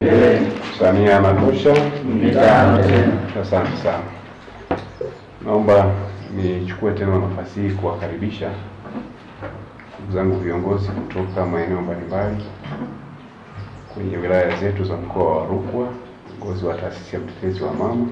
iendelee. Samia anatosha. Mitano tena. Asante sana. Naomba nichukue tena nafasi hii kuwakaribisha ndugu zangu viongozi kutoka maeneo mbalimbali kwenye wilaya zetu za mkoa wa Rukwa, viongozi wa taasisi ya mtetezi wa mama.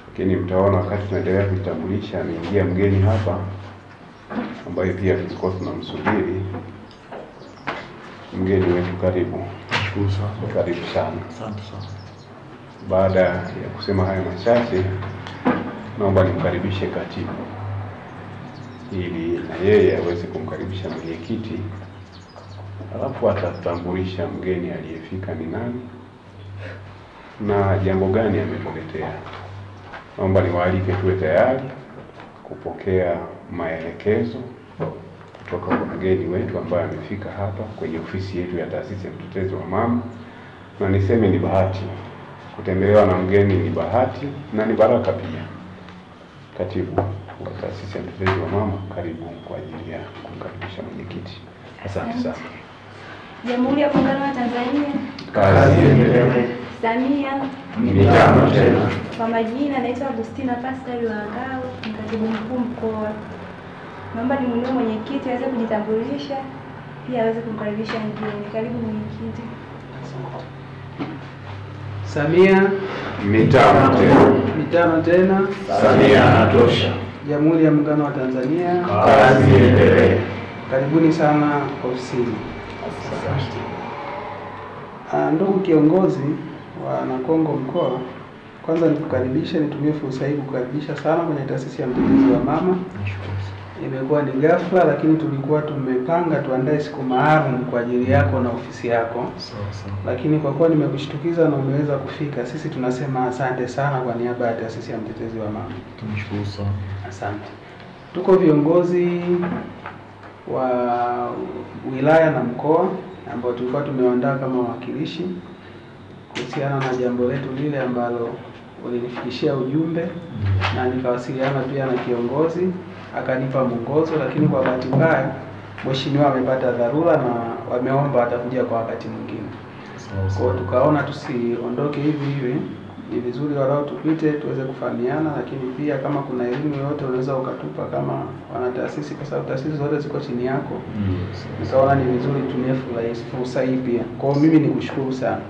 Lakini mtaona wakati tunaendelea kujitambulisha ameingia mgeni hapa ambaye pia tulikuwa tunamsubiri. Mgeni wetu, karibu. Nashukuru sana. Karibu sana. Asante sana. Baada ya kusema haya machache, naomba nimkaribishe katibu ili na yeye aweze kumkaribisha mwenyekiti, alafu atatambulisha mgeni aliyefika ni nani na jambo gani ametuletea. Naomba niwaalike tuwe tayari kupokea maelekezo kutoka kwa mgeni wetu ambaye amefika hapa kwenye ofisi yetu ya taasisi ya mtetezi wa mama. Na niseme ni bahati kutembelewa na mgeni, ni bahati na ni baraka pia. Katibu wa taasisi ya mtetezi wa mama, karibu kwa ajili ya kumkaribisha mwenyekiti. Asante sana. Jamhuri ya Muungano wa Tanzania. Kazi iendelee. Samia. Mitano tena. Kwa majina naitwa Agustina Pascal Wangao, ni katibu mkuu mkoa. Naomba nimwombe mwenyekiti aweze kujitambulisha, pia aweze kumkaribisha mgeni. Karibu mwenyekiti. Samia. Mitano tena. Mitano tena. Samia anatosha. Jamhuri ya Muungano wa Tanzania. Kazi iendelee. Karibuni sana ofisini. Ndugu kiongozi wa Nakongo mkoa, kwanza nikukaribisha, nitumie fursa hii kukaribisha sana kwenye taasisi ya mtetezi wa mama. Imekuwa ni ghafla, lakini tulikuwa tumepanga tuandae siku maalum kwa ajili yako na ofisi yako. Lakini kwa kuwa nimekushtukiza na umeweza kufika, sisi tunasema asante sana kwa niaba ya taasisi ya mtetezi wa mama. Tunashukuru sana. Asante. Tuko viongozi wa wilaya na mkoa ambao tulikuwa tumeandaa kama wawakilishi kuhusiana na jambo letu lile ambalo ulinifikishia ujumbe, na nikawasiliana pia na kiongozi akanipa mwongozo, lakini kwa bahati mbaya mheshimiwa amepata dharura na wameomba atakuja kwa wakati mwingine. Kwa tukaona tusiondoke hivi hivi, ni vizuri walao tupite tuweze kufahamiana, lakini pia kama kuna elimu yoyote unaweza ukatupa kama wana taasisi, kwa sababu taasisi zote ziko chini yako. Nikaona ni vizuri tumie fursa hii pia. Kwa hiyo mimi nikushukuru sana.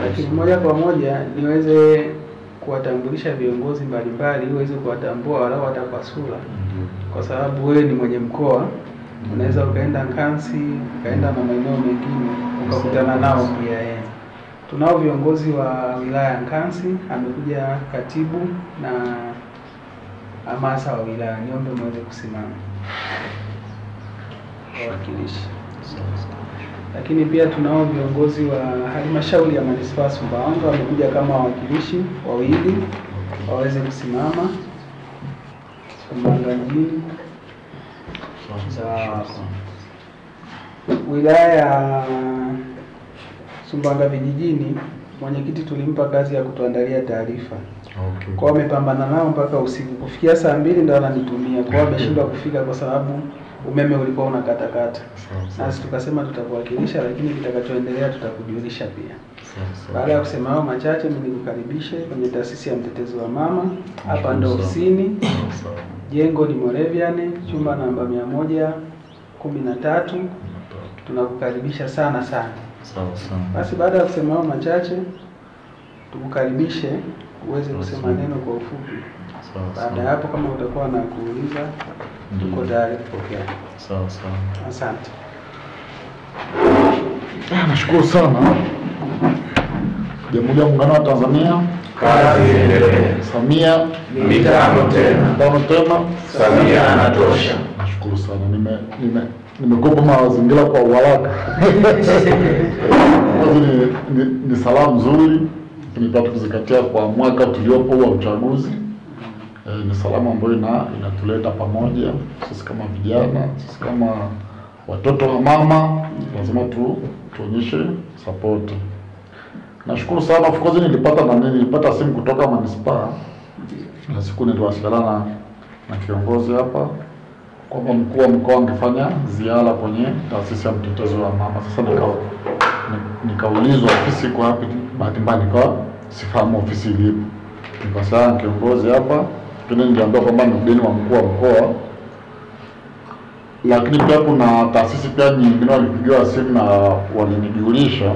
Lakini moja kwa moja niweze kuwatambulisha viongozi mbalimbali ili uweze kuwatambua walau hata kwa sura. Kwa sababu wewe ni mwenye mkoa, unaweza ukaenda Nkasi, ukaenda na maeneo mengine ukakutana nao pia. Tunao viongozi wa wilaya Nkasi, amekuja katibu na hamasa wa wilaya. Niombe muweze kusimama wawakilishi. Lakini pia tunao viongozi wa halmashauri ya manispaa Sumbawanga, wamekuja kama wawakilishi wawili, waweze kusimama. Sumbawanga mjini. Wilaya ya Sumbawanga vijijini, mwenyekiti tulimpa kazi ya kutuandalia taarifa. Kwa wamepambana nao mpaka usiku. Kufikia saa 2 ndio ananitumia. Kwa ameshindwa kufika kwa sababu umeme ulikuwa unakatakata. Sasa tukasema tutakuwakilisha, lakini kitakachoendelea tutakujulisha pia. Baada ya kusema hao machache, mimi nikukaribishe kwenye taasisi ya mtetezi wa mama. Hapa ndio ofisini. Jengo ni Moravian, chumba namba 113. Tunakukaribisha sana sana. Basi baada ya kusema hao machache, tukukaribishe uweze kusema neno kwa ufupi. Baada ya hapo kama utakuwa na kuuliza, tuko tayari kupokea. Asante. Nashukuru sana. Jamhuri ya Muungano wa Tanzania. Kazi iendelee. Samia. Mitano tena. Mitano tena. Samia anatosha. Nashukuru sana. Nimekopa mazingira kwa haraka. Ni salamu nzuri tunataka kuzingatia kwa mwaka tuliopo wa uchaguzi. Ni salamu ambayo inatuleta pamoja sisi kama vijana, sisi kama watoto wa mama, lazima tuonyeshe support. Nashukuru sana. Of course nilipata simu kutoka manispaa na siku niliwasiliana na kiongozi hapa kwamba mkuu wa mkoa angefanya ziara kwenye taasisi ya mtetezi wa mama. Sasa nikaulizwa ofisi iko wapi, bahati mbaya nikawa sifahamu ofisi ilipo. Nikasema kiongozi hapa, lakini niliambiwa kwamba ni mgeni wa mkuu wa mkoa. Lakini pia kuna taasisi pia nyingine walipigiwa simu na walinijulisha.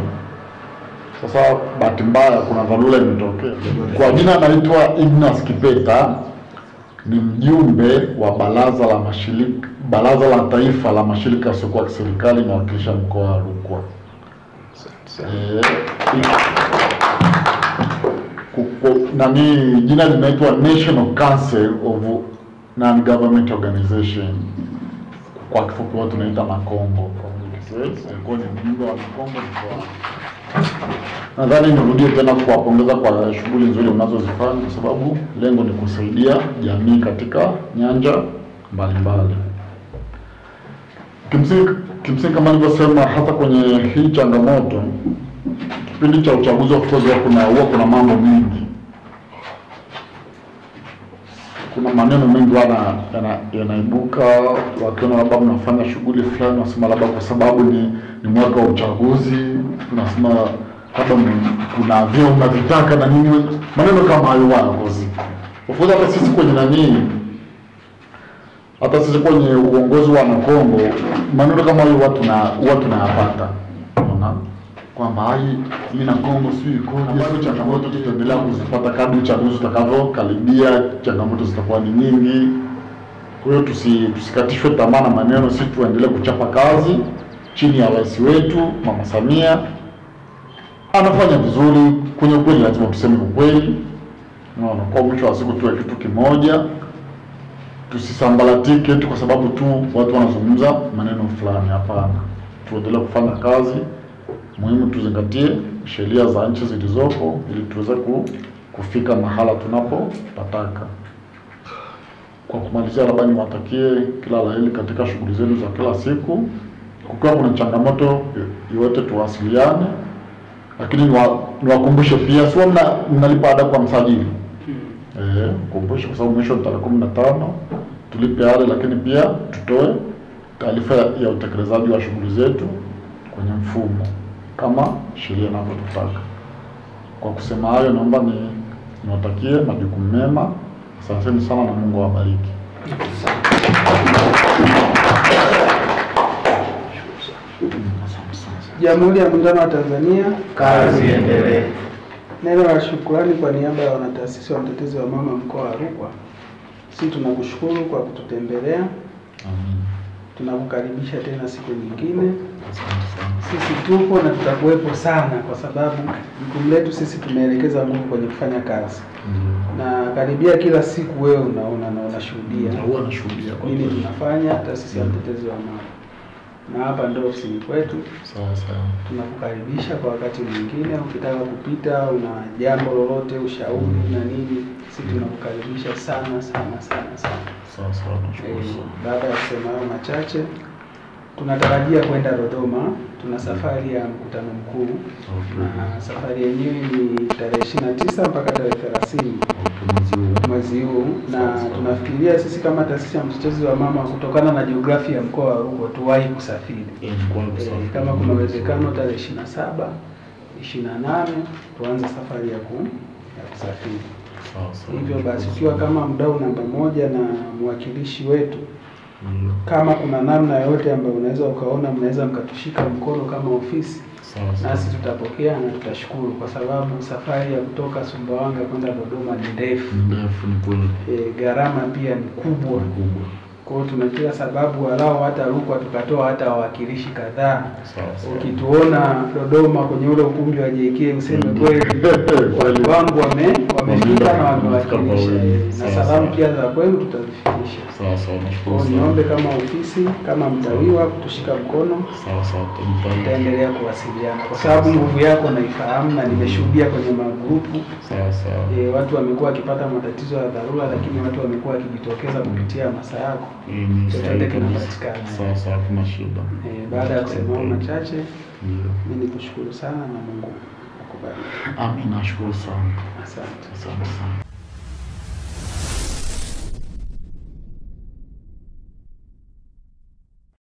Sasa bahati mbaya kuna dharura imetokea. Kwa jina naitwa Ignas Kipeta, ni mjumbe wa Baraza la Taifa la Mashirika Yasiyokuwa ya Kiserikali inawakilisha mkoa wa Rukwa. Jina linaitwa National Council of Non-Government Organization. Kwa kifupi watu tunaita Makongo. Kwa ni mjumbe wa Makongo mkoa. Nadhani nirudie tena kuwapongeza kwa shughuli nzuri mnazozifanya, kwa sababu lengo ni kusaidia jamii katika nyanja mbalimbali. Kimsingi kama nilivyosema, hata kwenye hii changamoto, kipindi cha uchaguzi of course huwa kuna mambo mengi. Kuna maneno mengi yanaibuka, wakiona labda mnafanya shughuli fulani, wasema labda kwa sababu ni mwaka wa uchaguzi, tunasema labda kuna vyeo mnavitaka na nini, maneno kama hayo wakozi. Ufuza hata sisi kwenye hata sisi kwenye uongozi wa Makongo, maneno kama hayo huwa tunayapata. Unaona? Kwamba mimi na Kongo sio ikoje, changamoto tutaendelea kuzipata kadri uchaguzi utakavyokaribia, changamoto zitakuwa ni nyingi. Kwa hiyo tusikatishwe tamaa na maneno, sisi tuendelee kuchapa kazi chini ya rais wetu Mama Samia. Anafanya vizuri, kwenye ukweli lazima tuseme ukweli. Unaona, kwa mwisho wa siku tuwe kitu kimoja. Tusisambalatike tu kwa sababu tu watu wanazungumza maneno fulani, hapana. Tuendelee kufanya kazi. Muhimu tuzingatie sheria za nchi zilizopo ili tuweze kufika mahala tunapopataka. Kwa kumalizia, labda niwatakie kila la heri katika shughuli zenu za kila siku. Kukiwa kuna changamoto yote tuwasiliane. Lakini niwakumbushe pia, sio mnalipa ada kwa msajili. Kumbushe kwa sababu mwisho tarehe 15 tulipe ada, lakini pia tutoe taarifa ya utekelezaji wa shughuli zetu kwenye mfumo kama sheria inavyotaka. Kwa kusema hayo, naomba niwatakie majukumu mema. Asanteni sana na Mungu awabariki. Jamhuri ya Muungano wa Tanzania, kazi iendelee. Neno la shukrani kwa niaba ya wanataasisi wa mtetezi wa mama mkoa wa Rukwa. Sisi tunakushukuru kwa kututembelea. Amen. Tunakukaribisha tena siku nyingine. Sisi tupo na tutakuwepo sana, kwa sababu jukumu letu sisi tumeelekeza nguvu kwenye kufanya kazi. Na karibia kila siku wewe unaona na unashuhudia. Huwa nashuhudia kwa nini tunafanya taasisi ya mtetezi wa mama. Na hapa ndio ofisini kwetu. Sawa. Tunakukaribisha kwa wakati mwingine, ukitaka kupita, una jambo lolote, ushauri na nini, sisi tunakukaribisha sana. Sawa, nashukuru. Baada ya kusema hayo machache, tunatarajia kwenda Dodoma. Tuna safari ya mkutano mkuu. Na safari yenyewe ni tarehe 29 mpaka tarehe 30 mwezi huu. Na tunafikiria sisi kama taasisi ya mtetezi wa mama, kutokana na jiografia ya mkoa wa Rukwa, tuwahi kusafiri. Kama kuna uwezekano tarehe 27, 28 tuanze safari ya kusafiri. Hivyo basi, ukiwa kama mdau namba moja na mwakilishi wetu, kama kuna namna yote ambayo unaweza ukaona mnaweza mkatushika mkono kama ofisi, nasi tutapokea na tutashukuru, kwa sababu safari ya kutoka Sumbawanga kwenda Dodoma ni ndefu. Gharama pia ni kubwa. Kwa hiyo tuna kila sababu walao hata Rukwa tukatoa hata wawakilishi kadhaa. Ukituona Dodoma kwenye ule ukumbi wa JK useme kweli watu wangu wamefika na wamewakilisha. Na salamu pia za kwenu tutazifikisha. Sawa. Niombe kama ofisi, kama mtawiwa kutushika mkono. Tutaendelea kuwasiliana kwa sababu nguvu yako naifahamu na nimeshuhudia kwenye magrupu. Watu wamekuwa wakipata matatizo ya dharura, lakini watu wamekuwa wakijitokeza kupitia masaa yako. Chochote kinapatikana. Sawa, kuna shida. Baada ya kusema machache, mimi nikushukuru sana na Mungu akubariki. Amina, nashukuru sana. Asante. Asante sana.